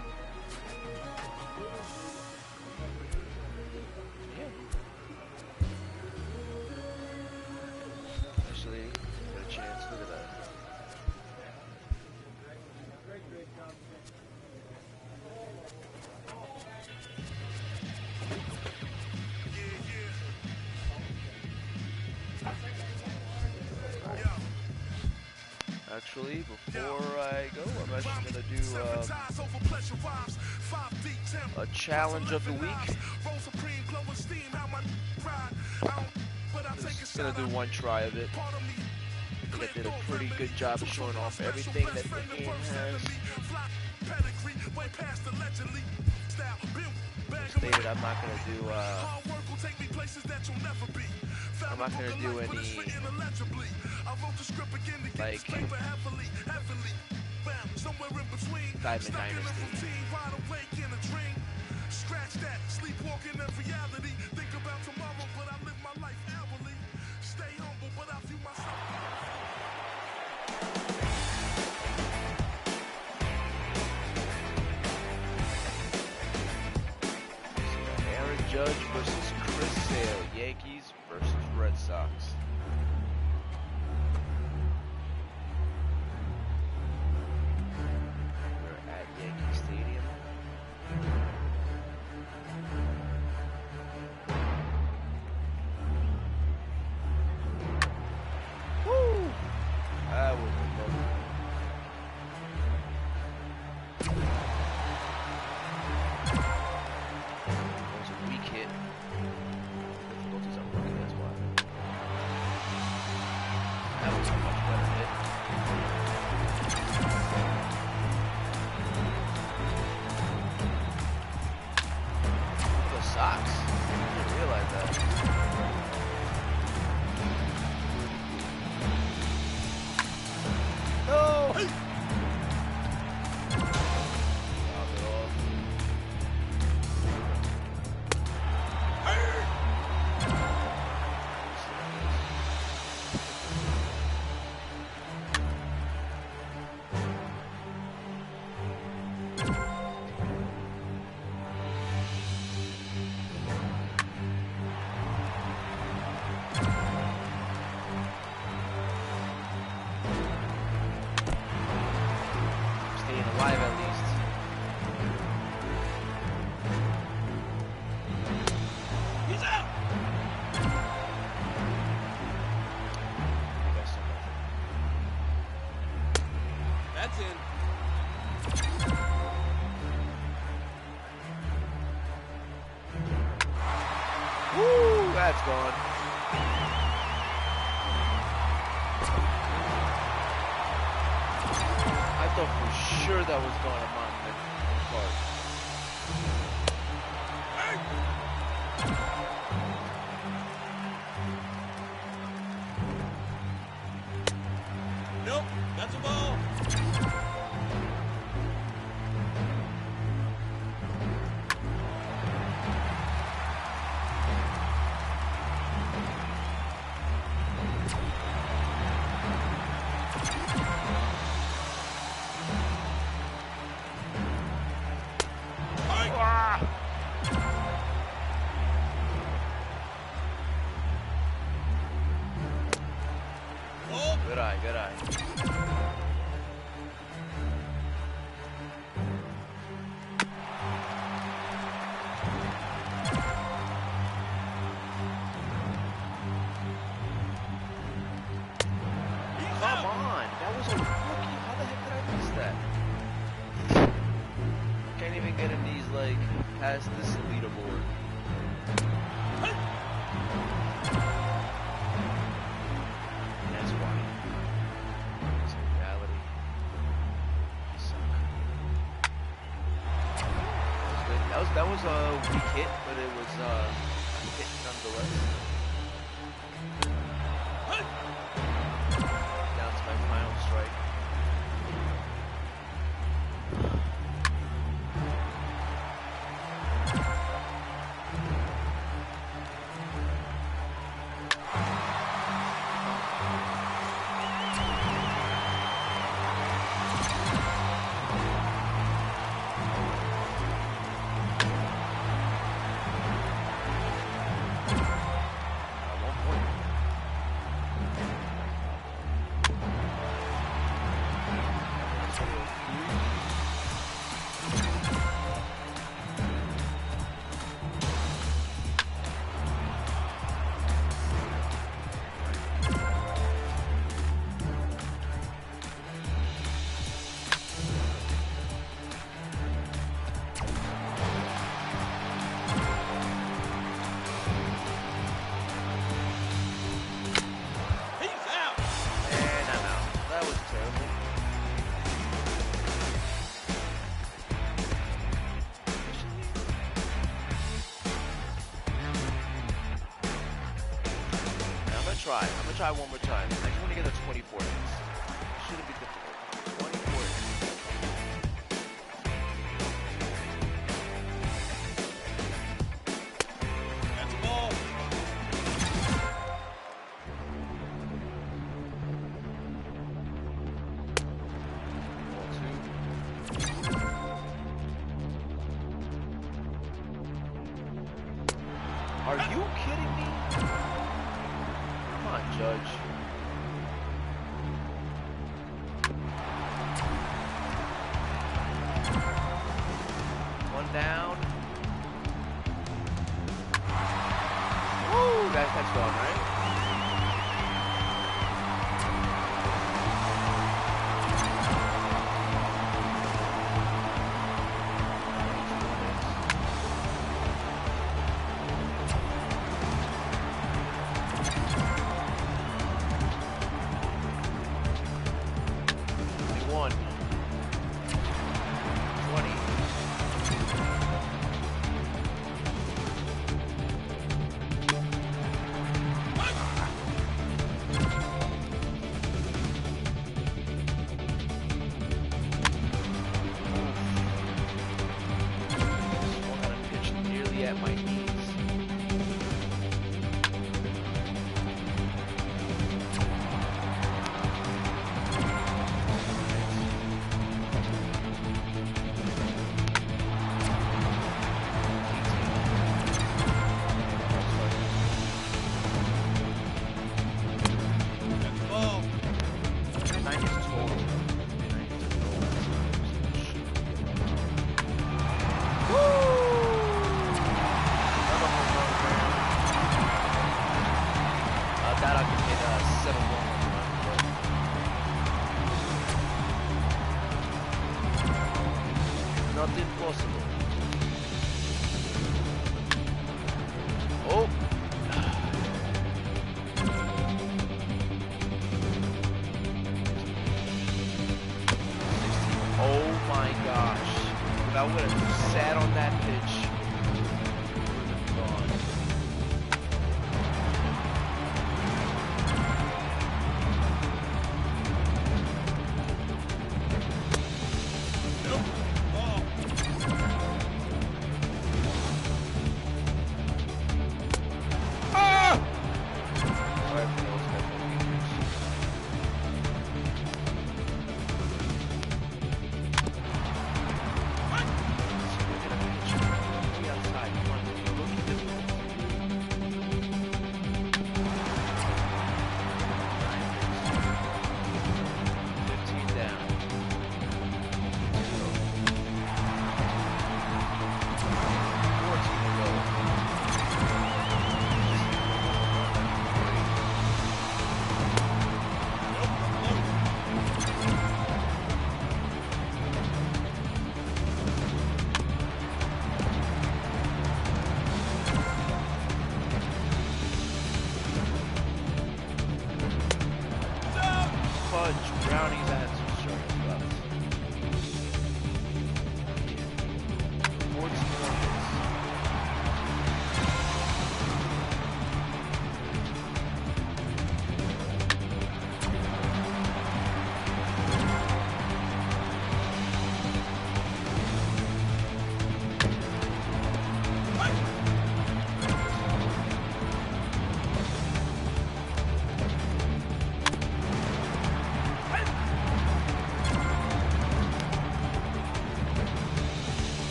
Actually, got a chance. Look at that. Actually, before I go, I'm actually going to do a challenge of the week. Just going to do one try of it. I think I did a pretty good job of showing off everything that the game has. Stated I'm not going to do any like Diamond Dynasty. Scratch that, sleepwalking in reality. Think about tomorrow, but I live my life hourly. Stay humble, but I view myself. Aaron Judge versus Chris Sale. Yankees versus Red Sox. We're at Yankee Stadium. Woo! That was a look. That was a weak hit. Difficulties are working, that's why. That was a much better hit. The Sox. I didn't realize that. No! Hey! Staying alive at least. He's out! That's in. Woo! That's gone. I thought for sure that was going to Monmouth Park. Nope, that's a ball. Good eye, good eye. past this leaderboard. That's why. It's reality. You suck. That was a weak hit, but it was a hit nonetheless. Down to my final strike. I'm gonna try one more time. I just want to get a 24 hits. Shouldn't be difficult. 24 hits. That's a ball. Ball 2. Are you kidding me? Come on, Judge. One down. Woo! That's gone, right?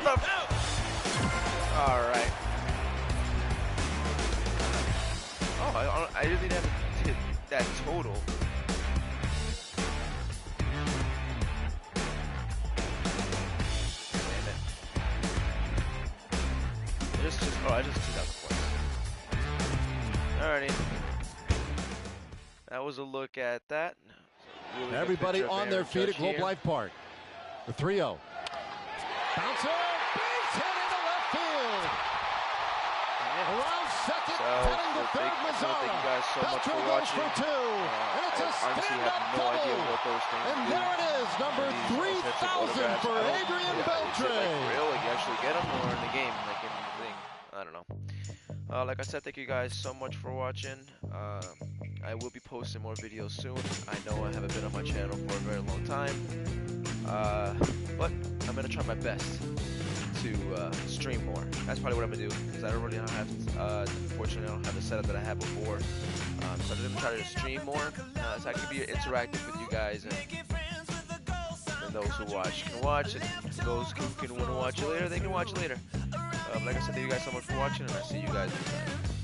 the? All right. Oh, I really didn't hit that total. Damn it. I just 2,000 points. Alrighty. That was a look at that. Really everybody on their feet at Globe Life Park. The 3-0. Bouncer, base hit into left field. Around second, heading to third, Mazzara. Thank you guys so much for watching. For two. And it's a honestly have no idea what those things and do. there it is, number 3,000 for Adrian Beltre. Like real, like you actually get them, or in the game, like in the thing. I don't know. Like I said, thank you guys so much for watching. I will be posting more videos soon. I know I haven't been on my channel for a very long time, but I'm gonna try my best to stream more. That's probably what I'm gonna do, because I already don't have, unfortunately, I don't have the setup that I had before. So I'm gonna try to stream more, so I can be interactive with you guys, and those who watch can watch, and those who can want to watch it later, they can watch it later. Like I said, thank you guys so much for watching, and I'll see you guys next time.